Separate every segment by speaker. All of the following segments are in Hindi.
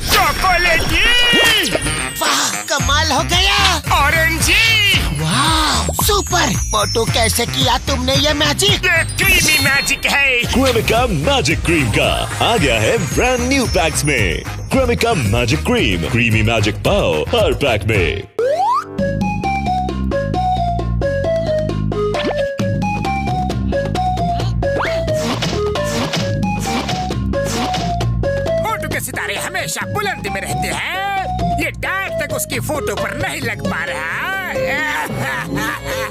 Speaker 1: चॉकलेटी!
Speaker 2: वाह, कमाल हो गया।
Speaker 1: ऑरेंजी!
Speaker 2: वाह, सुपर। मोटू, कैसे किया तुमने ये मैजिक?
Speaker 1: ये क्रीमी मैजिक है।
Speaker 3: क्रेमिका मैजिक क्रीम का आ गया है ब्रांड न्यू पैक्स में। Cremica magic cream, creamy magic पाओ हर पैक में।
Speaker 1: मोटू के सितारे हमेशा बुलंदी में रहते हैं। ये डांट तक उसकी फोटो पर नहीं लग पा रहा।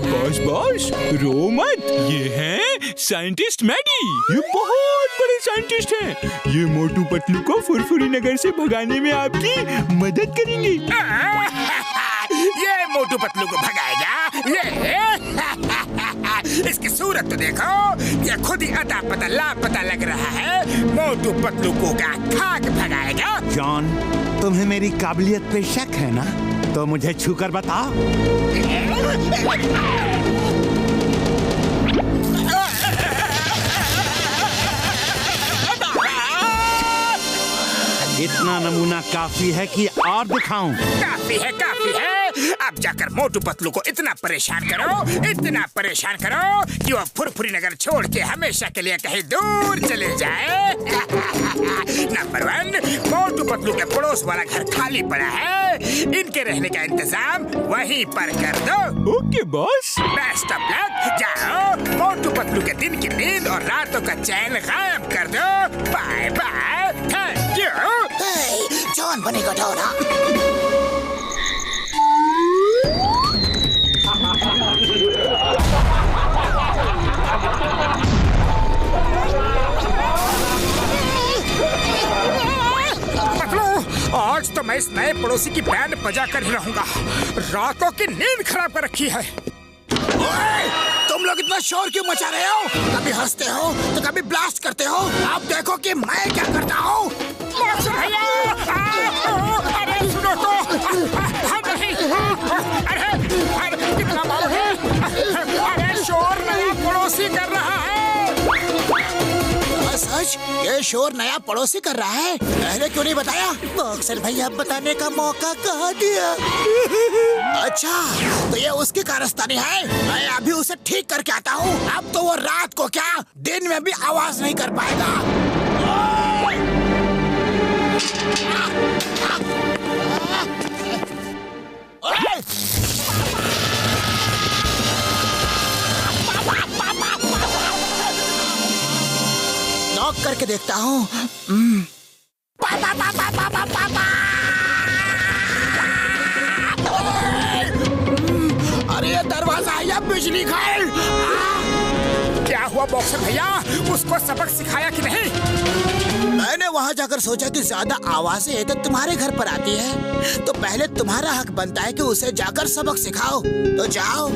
Speaker 4: बॉस बॉस, रो मत। ये है साइंटिस्ट मैडी। ये बहुत बड़े साइंटिस्ट हैं। ये मोटू पतलू को फुरफुरी नगर से भगाने में आपकी मदद करेंगे।
Speaker 1: ये मोटू पतलू को भगाएगा। ये इसकी सूरत तो देखो, ये खुद ही अता पता लापता लग रहा है। मोटू पतलू को क्या खाक भगाएगा?
Speaker 5: जॉन, तुम्हें मेरी काबिलियत पे शक है ना? तो मुझे छूकर बताओ। इतना नमूना काफी है कि और दिखाऊं?
Speaker 1: काफी है, काफी है। अब जाकर मोटू पतलू को इतना परेशान करो कि वो फुरफुरी नगर छोड़ के हमेशा के लिए कहीं दूर चले जाए। नंबर 1, मोटू पतलू के पड़ोस वाला घर खाली पड़ा है। इनके रहने का इंतजाम वहीं पर कर दो।
Speaker 4: Okay boss.
Speaker 1: Best of luck. जाओ, मोटू पतलू के दिन की नींद और रातों का चैन गायब कर दो। Bye bye, thank you.
Speaker 2: John बनेगा डोरा।
Speaker 1: आज तो मैं इस नए पड़ोसी की बैंड बजा कर ही रहूंगा। रातों की नींद खराब कर रखी है।
Speaker 2: ओए, तुम लोग इतना शोर क्यों मचा रहे हो? कभी हंसते हो तो कभी ब्लास्ट करते हो। अब देखो कि मैं क्या करता हूँ।
Speaker 1: अरे सुनो तो। अरे कितना मारोगे? अरे शोर नया पड़ोसी कर रहा है।
Speaker 2: सच? ये शोर नया पड़ोसी कर रहा है? पहले क्यों नहीं बताया? बॉक्सर भैया बताने का मौका कहाँ दिया? अच्छा, तो ये उसकी कारस्तानी है। मैं अभी उसे ठीक करके आता हूँ। अब तो वो रात को क्या, दिन में भी आवाज नहीं कर पाएगा। नॉक करके देखता हूँ। अरे ये दरवाजा है या बिजली घर?
Speaker 1: क्या हुआ बॉक्सर भैया? उसको सबक सिखाया कि नहीं?
Speaker 2: मैंने वहाँ जाकर सोचा कि ज्यादा आवाजें तो तुम्हारे घर पर आती है, तो पहले तुम्हारा हक बनता है कि उसे जाकर सबक सिखाओ। तो जाओ।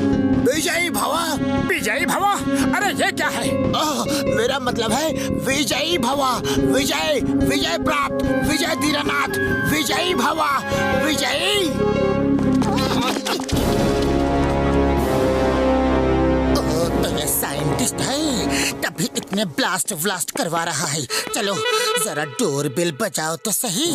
Speaker 2: विजयी भवा।
Speaker 1: विजयी भवा? अरे ये क्या है?
Speaker 2: मेरा मतलब है विजयी भवा। विजय, विजय प्राप्त, विजय धीरनाथ, विजयी भवा, विजयी। तो ये साइंटिस्ट है, तभी इतने ब्लास्ट व्लास्ट करवा रहा है। चलो जरा डोर बेल बजाओ तो सही।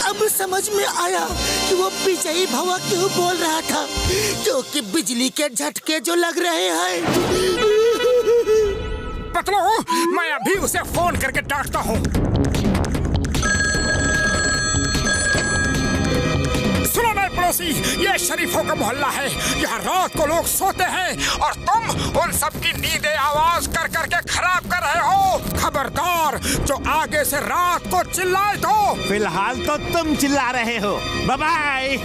Speaker 2: अब समझ में आया कि वो विजयी भवा क्यों बोल रहा था, क्योंकि बिजली के झटके जो लग रहे हैं।
Speaker 1: पतलू, मैं अभी उसे फोन करके डांटता हूँ। सुनो नए पड़ोसी, ये शरीफों का मोहल्ला है। यहाँ रात को लोग सोते हैं और तुम उन सबकी नींदें आवाज कर करके खराब कर रहे हो। खबरदार, जो आगे से रात को चिल्लाए तो।
Speaker 5: फिलहाल तो तुम चिल्ला रहे हो। Bye bye.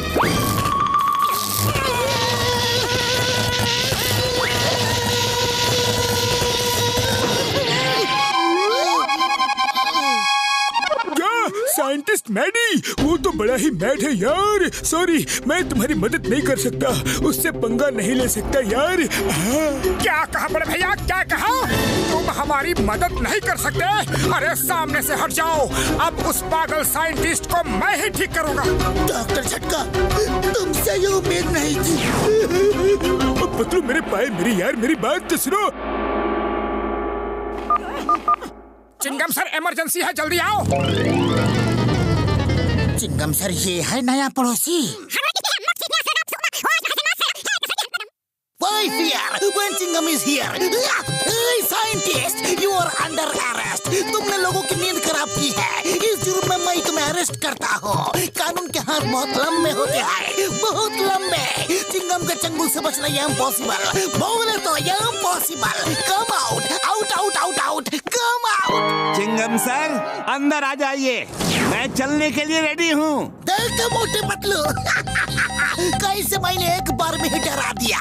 Speaker 4: साइंटिस्ट मैडी, वो तो बड़ा ही मैड है यार। सॉरी, मैं तुम्हारी मदद नहीं कर सकता। उससे पंगा नहीं ले सकता यार।
Speaker 1: क्या कहा बड़े भैया, क्या कहा? तुम हमारी मदद नहीं कर सकते? अरे सामने से हट जाओ। अब उस पागल साइंटिस्ट को मैं ही ठीक करूंगा।
Speaker 2: डॉक्टर झटका, तुमसे ये उम्मीद नहीं थी।
Speaker 4: पतलू मेरे पाए, मेरी यार, मेरी बात तो सुनो।
Speaker 1: चिंगम सर, इमरजेंसी है, जल्दी आओ।
Speaker 2: चिंगम सर, ये है नया पड़ोसी। Why fear when Chingam is here? Hey, scientist, you are under arrest. तुमने लोगों की नींद खराब की है। इस जुर्म में मैं तुम्हें अरेस्ट करता हूँ। कानून के हाथ बहुत लंबे होते हैं, बहुत लंबे। चिंगम के चंगुल से बचना ये इम्पॉसिबल। बोले तो ये impossible. Come out, out, out, out, out. Come out.
Speaker 5: Chingum sir, अंदर आ जाइए। मैं चलने के लिए रेडी हूँ।
Speaker 2: देख मोटे पतलू, कैसे मैंने एक बार में ही डरा दिया।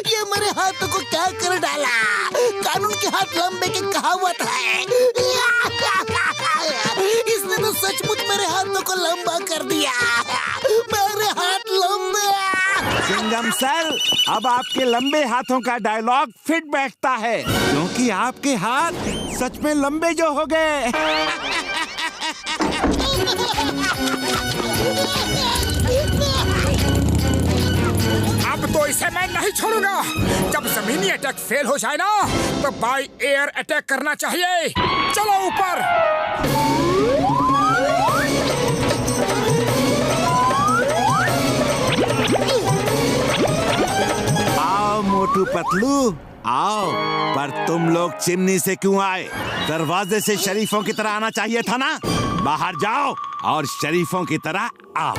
Speaker 2: ये मेरे हाथों को क्या कर डाला? कानून के हाथ लंबे की कहावत है। इसने तो सचमुच मेरे हाथों को लंबा कर दिया। मेरे हाथ लंबे।
Speaker 5: चिंगम सर, अब आपके लंबे हाथों का डायलॉग फिट बैठता है, क्योंकि आपके हाथ सच में लंबे जो हो गए।
Speaker 1: अब तो इसे मैं नहीं छोड़ूंगा। जब जमीनी अटैक फेल हो जाए ना, तो बाय एयर अटैक करना चाहिए। चलो ऊपर।
Speaker 5: आओ मोटू पतलू, आओ। पर तुम लोग चिमनी से क्यों आए? दरवाजे से शरीफों की तरह आना चाहिए था ना। बाहर जाओ और शरीफों की तरह आओ।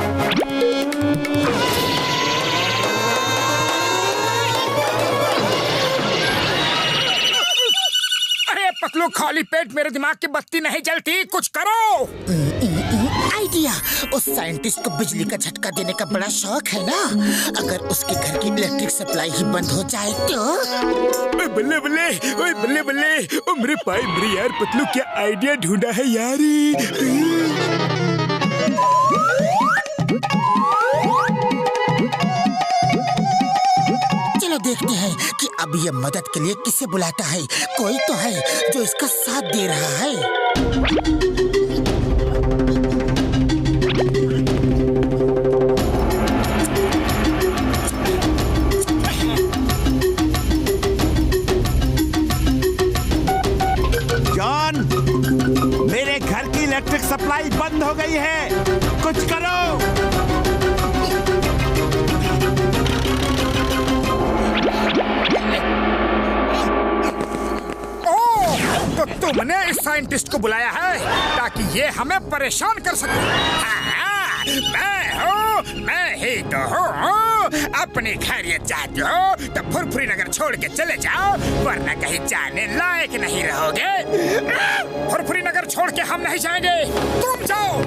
Speaker 1: अरे पतलू, खाली पेट मेरे दिमाग की बत्ती नहीं जलती, कुछ करो।
Speaker 2: आइडिया। उस साइंटिस्ट को बिजली का झटका देने का बड़ा शौक है ना। अगर उसके घर की इलेक्ट्रिक सप्लाई ही बंद हो जाए तो।
Speaker 4: बल्ले बल्ले, ओए बल्ले बल्ले, ओ मेरे भाई, मेरे यार पतलू, क्या आइडिया ढूंढा है यार।
Speaker 2: चलो देखते हैं कि अब ये मदद के लिए किसे बुलाता है। कोई तो है जो इसका साथ दे रहा है।
Speaker 5: जॉन, मेरे घर की इलेक्ट्रिक सप्लाई बंद हो गई है, कुछ करो।
Speaker 1: तो तुमने इस साइंटिस्ट को बुलाया है ताकि ये हमें परेशान कर सके। हाँ, मैं ही तो हूँ। अपनी खैरियत चाहते हो तो फुरफुरी नगर छोड़ के चले जाओ, वरना कहीं जाने लायक नहीं रहोगे। फुरफुरी नगर छोड़ के हम नहीं जाएंगे, तुम जाओ।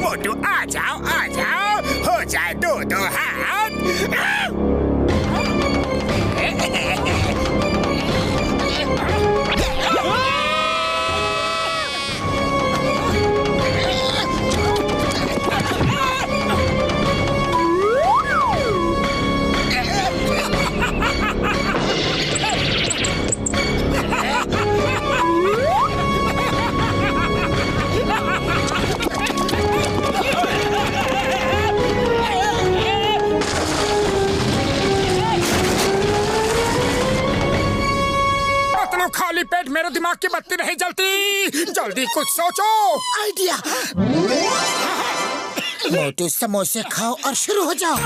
Speaker 1: मोटू, आ जाओ, हो जाए दो हाथ। खाली पेट मेरे दिमाग की बत्ती नहीं जलती। जल्दी कुछ सोचो।
Speaker 2: आइडिया। मोटू, समोसे खाओ और शुरू हो जाओ।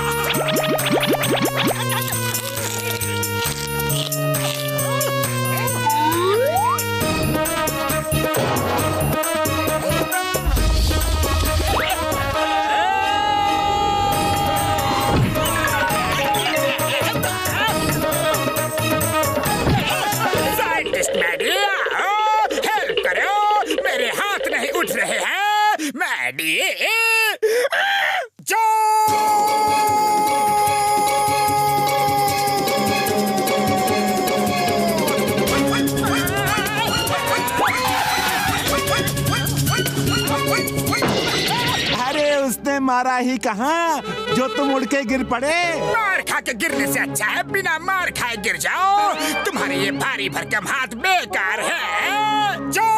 Speaker 1: हेल्प करो, मेरे हाथ नहीं उठ रहे हैं। मैडी, 3, 2, 1
Speaker 5: मारा ही कहाँ जो तुम उड़ के गिर पड़े।
Speaker 1: मार खा के गिरने से अच्छा है बिना मार खाए गिर जाओ। तुम्हारे ये भारी भरकम हाथ बेकार है। जो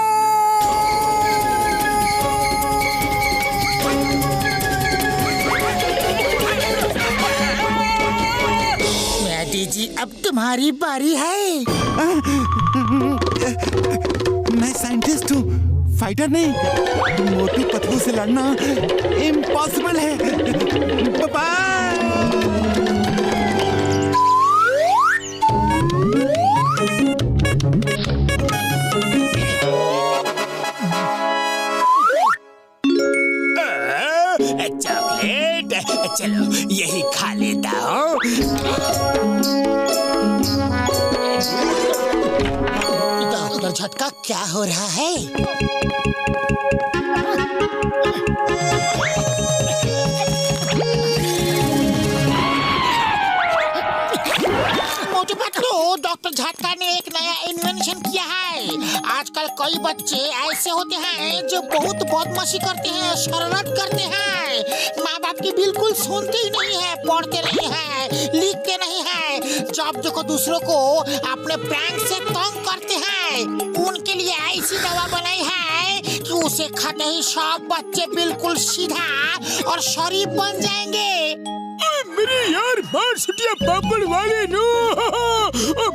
Speaker 2: मैडी जी अब तुम्हारी बारी है।
Speaker 5: मैं साइंटिस्ट हूँ, फाइटर नहीं। मोटू पतलू से लड़ना इम्पॉसिबल है।
Speaker 1: चॉकलेट, चलो यही खा लेता हूँ।
Speaker 2: डॉक्टर झटका क्या हो रहा है? मोटू पतलू, डॉक्टर झटका ने एक नया इन्वेंशन किया है। आजकल कई बच्चे ऐसे होते हैं जो बहुत बदमाशी करते हैं, शरारत करते हैं, माँ बाप की बिल्कुल सुनते ही नहीं है, पढ़ते नहीं है, लिखते नहीं है। जब देखो दूसरों को अपने प्रैंक से तंग करते हैं। उनके लिए ऐसी दवा बनाई है कि उसे खाते ही सब बच्चे बिल्कुल सीधा और शरीफ बन जाएंगे।
Speaker 4: मेरे यार मार सुटिया पापड़ वाले नो।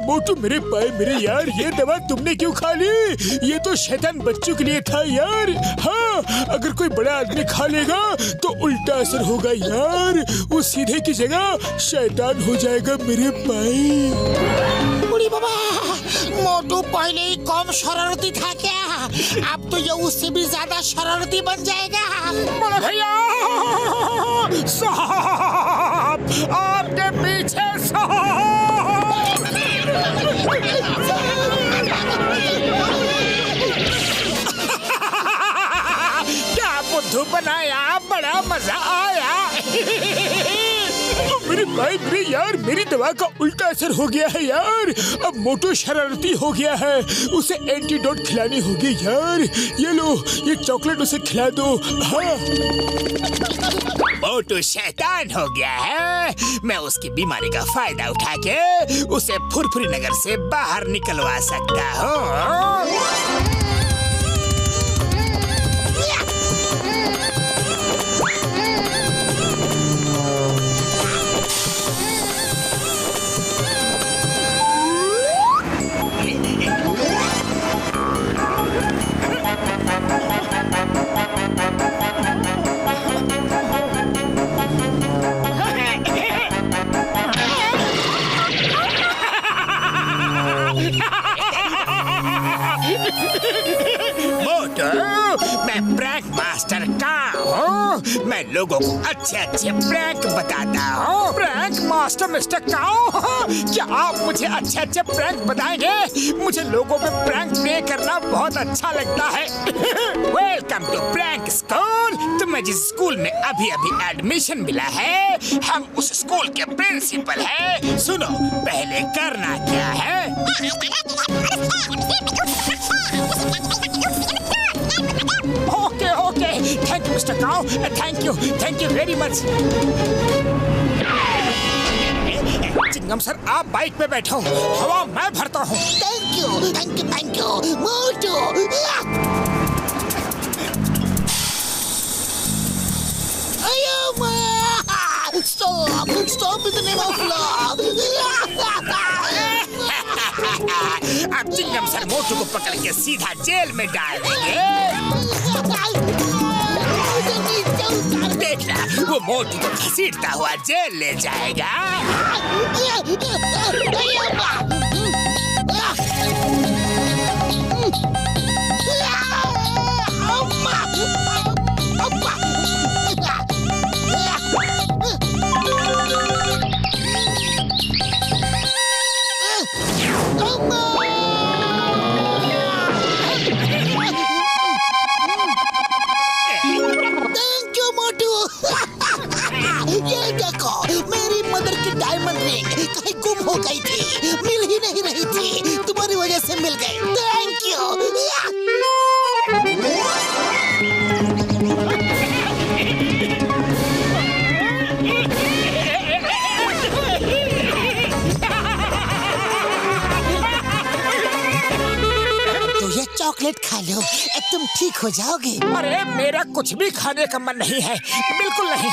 Speaker 4: मोटू मेरे भाई मेरे यार, ये दवा तुमने क्यों खा ली? ये तो शैतान बच्चों के लिए था यार। हाँ, अगर कोई बड़ा आदमी खा लेगा तो उल्टा असर होगा यार। वो सीधे की जगह शैतान हो जाएगा मेरे भाई।
Speaker 2: बुढ़ी बाबा, मोटू पहले ही कम शरारती था क्या? अब तो ये उससे भी ज्यादा शरारती बन जाएगा।
Speaker 1: बड़ा भैया साहब, आपके पीछे क्या बुद्धू बनाया, बड़ा मजा आया।
Speaker 4: मेरे भाई मेरे यार, मेरी दवा का उल्टा असर हो गया है यार। अब मोटू शरारती हो गया है, उसे एंटीडोट खिलानी होगी यार। ये लो, ये चॉकलेट उसे खिला दो। हाँ।
Speaker 1: मोटू शैतान हो गया है। मैं उसकी बीमारी का फायदा उठा के उसे फुरफुरी नगर से बाहर निकलवा सकता हूँ। मैं प्रैंक मास्टर का हूँ। मैं लोगों को अच्छे अच्छे प्रैंक बताता हूँ। प्रैंक मास्टर मिस्टर काओ, क्या आप मुझे अच्छे अच्छे प्रैंक बताएंगे? मुझे लोगों पे प्रैंक प्ले करना बहुत अच्छा लगता है। Welcome to prank school. तुम्हें जिस स्कूल में अभी अभी एडमिशन मिला है, हम उस स्कूल के प्रिंसिपल हैं। सुनो, पहले करना क्या है। Okay okay, thank you mister Kao, thank you very much. Chingum sir, आप बाइक पे बैठो, हवा मैं भरता हूँ।
Speaker 2: Thank you Motu. Stop in the name of love.
Speaker 1: अब चिंगम सर मोटू को पकड़ के सीधा जेल में डाल देंगे। देखना, वो मोटू को घसीटता हुआ जेल ले जाएगा।
Speaker 2: ये देखो, मेरी मदर की डायमंड रिंग कहीं गुम हो गई थी, मिल ही लो, ये चॉकलेट खा लो, तुम ठीक हो जाओगे।
Speaker 1: अरे मेरा कुछ भी खाने का मन नहीं है, बिल्कुल नहीं।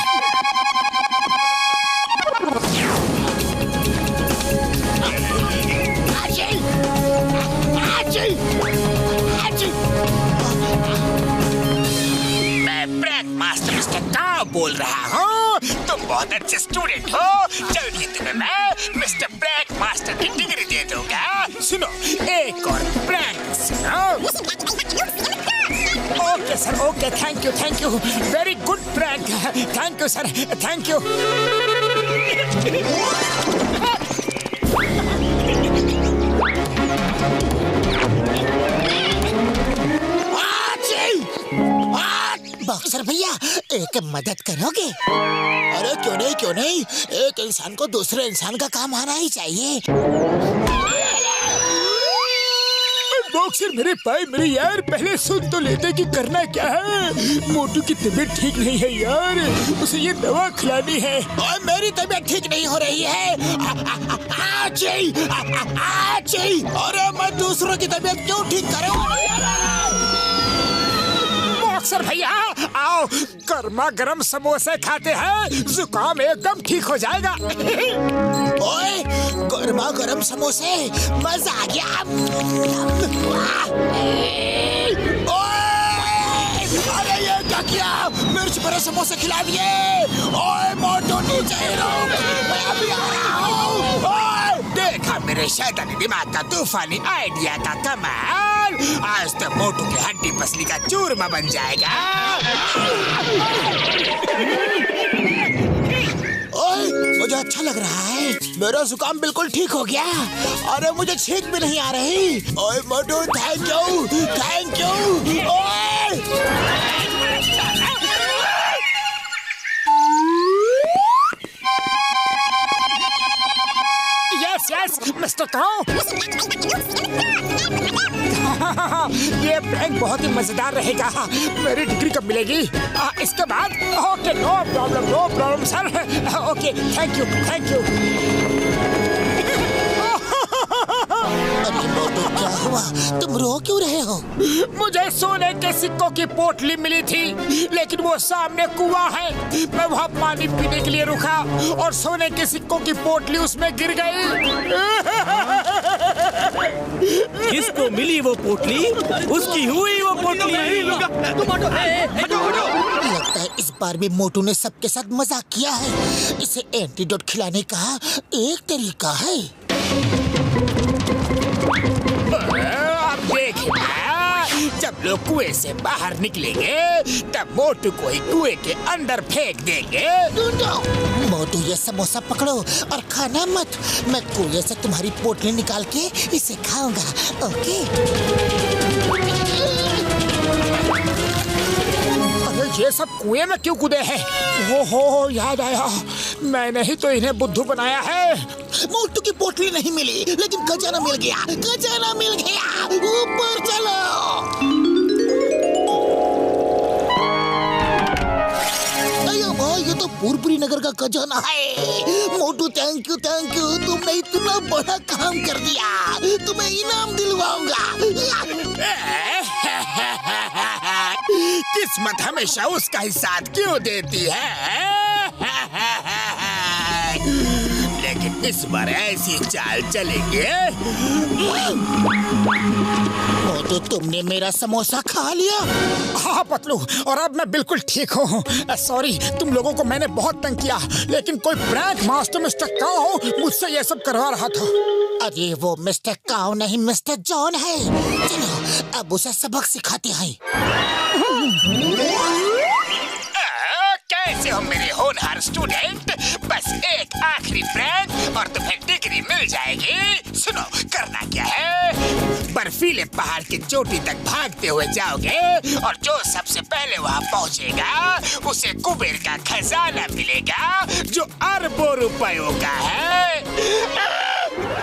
Speaker 1: मैं प्रैंक मास्टर मिस्टर काओ बोल रहा हूँ। तुम बहुत अच्छे स्टूडेंट हो, जल्दी तुम्हें मैं मिस्टर प्रैंक मास्टर की डिग्री दे दूंगा। सुनो, एक और प्रैंक सुनो। Okay sir, okay, thank you, very good prank, thank you sir, thank you.
Speaker 2: Boxer भैया, एक मदद करोगे? अरे क्यों नहीं, एक इंसान को दूसरे इंसान का काम आना ही चाहिए।
Speaker 4: बॉक्सर मेरे भाई मेरे यार, पहले सुन तो लेते कि करना क्या है। मोटू की तबीयत ठीक नहीं है यार, उसे ये दवा खिलानी है।
Speaker 2: और मेरी तबीयत ठीक नहीं हो रही है। अरे मैं दूसरों की तबीयत क्यों ठीक करूं?
Speaker 1: बॉक्सर भैया आओ, गर्मा गर्म समोसे खाते हैं, जुकाम एकदम ठीक हो जाएगा।
Speaker 2: ओए, गर्मा गर्म समोसे, मजा आ गया। ओए, अरे ये क्या किया? मिर्च भरे समोसे खिला दिए। ओए मोटू, नीचे रहो, मैं अभी आ रहा हूँ।
Speaker 1: देखा मेरे शैतानी दिमाग का तूफानी आइडिया का कमाल। आज तो मोटू की हड्डी पसली का चूरमा बन जाएगा।
Speaker 2: ओए, मुझे अच्छा लग रहा है, मेरा जुकाम बिल्कुल ठीक हो गया। अरे मुझे छींक भी नहीं आ रही। ओए मोटू, थैंक यू। ओए
Speaker 1: यस मिस्टर काओ, ये प्रैंक बहुत ही मजेदार रहेगा। मेरी डिग्री कब मिलेगी? इसके बाद? Okay, no problem sir. Okay, thank you.
Speaker 2: अरे मोटू, क्या हुआ? तुम रो क्यों रहे हो?
Speaker 1: मुझे सोने के सिक्कों की पोटली मिली थी, लेकिन वो सामने कुआं है। मैं वहाँ पानी पीने के लिए रुका और सोने के सिक्कों की पोटली उसमें गिर गई।
Speaker 6: किसको मिली वो पोटली? उसकी हुई वो पोटली।
Speaker 2: लगता है इस बार भी मोटू ने सबके साथ मजाक किया है। इसे एंटीडोट खिलाने का एक तरीका है।
Speaker 1: अब देखना, जब लोग कुएं से बाहर निकलेंगे तब मोटू को ही कुएं के अंदर फेंक देंगे।
Speaker 2: मोटू, ये समोसा पकड़ो और खाना मत। मैं कुएं से तुम्हारी पोटली निकाल के इसे खाऊंगा। ओके?
Speaker 1: अरे ये सब कुएं में क्यों कूदे हैं? हो याद आया, मैंने ही तो इन्हें बुद्धू बनाया है।
Speaker 2: मोटू की पोटली नहीं मिली, लेकिन खजाना मिल गया। ऊपर चलो। अयो भाई, ये तो पुरपुरी नगर का खजाना है। मोटू, थैंक यू। तुमने इतना बड़ा काम कर दिया, तुम्हें इनाम दिलवाऊंगा।
Speaker 1: किस्मत हमेशा उसका ही साथ क्यों देती है? लेकिन इस बार ऐसी चाल चलेंगे।
Speaker 2: मोटू, तुमने मेरा समोसा खा लिया?
Speaker 1: हाँ पतलू, और अब मैं बिल्कुल ठीक हूँ। सॉरी, तुम लोगों को मैंने बहुत तंग किया, लेकिन कोई प्रैंक मास्टर मिस्टर काओ मुझसे ये सब करवा रहा था।
Speaker 2: अरे वो मिस्टर काओ नहीं, मिस्टर जॉन है। चलो अब उसे सबक सिखाते हैं।
Speaker 1: कैसे हो मेरे होनहार स्टूडेंट? बस एक आखिरी प्रैंक और तुम्हें डिग्री मिल जाएगी। सुनो, करना क्या है? बर्फीले पहाड़ की चोटी तक भागते हुए जाओगे और जो सबसे पहले वहाँ पहुँचेगा उसे कुबेर का खजाना मिलेगा, जो अरबों रुपयों का है।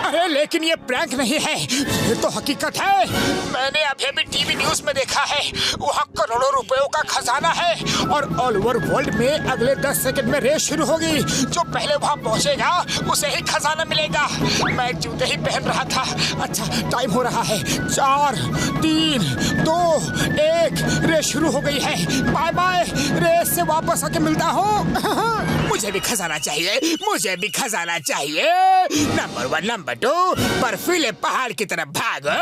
Speaker 4: अरे लेकिन ये प्रैंक नहीं है, ये तो हकीकत है। मैंने अभी टीवी न्यूज में देखा है, वहाँ करोड़ों रुपयों का खजाना है और ऑल ओवर वर्ल्ड में अगले 10 सेकंड में रेस शुरू होगी। जो पहले वहाँ पहुँचेगा उसे ही खजाना मिलेगा। मैं जूते ही पहन रहा था। अच्छा टाइम हो रहा है, 4, 3, 2, 1 रेस शुरू हो गई है। बाय बाय, रेस से वापस आके मिलता हूँ।
Speaker 1: मुझे भी खजाना चाहिए, मुझे भी खजाना चाहिए। नंबर 1, नंबर 2, बर्फीले पहाड़ की तरफ भागो।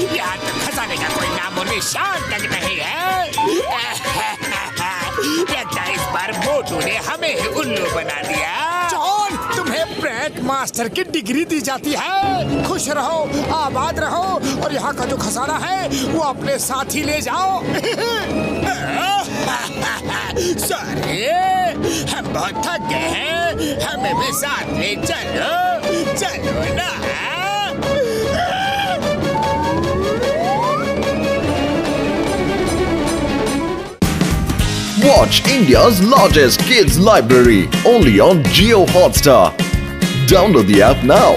Speaker 1: यहाँ तो खजाने का कोई नामो निशान तक नहीं है। लगता है इस बार मोटू ने हमें ही उल्लू बना दिया।
Speaker 4: जॉन, तुम्हें प्रैंक मास्टर की डिग्री दी जाती है। खुश रहो, आबाद रहो और यहाँ का जो खजाना है वो अपने साथ ही ले जाओ।
Speaker 1: सॉरी, हम बहुत थक गए हैं, हमें भी साथ ले चलो, चलो ना।
Speaker 7: Watch India's largest kids library only on Jio Hotstar. Download the app now.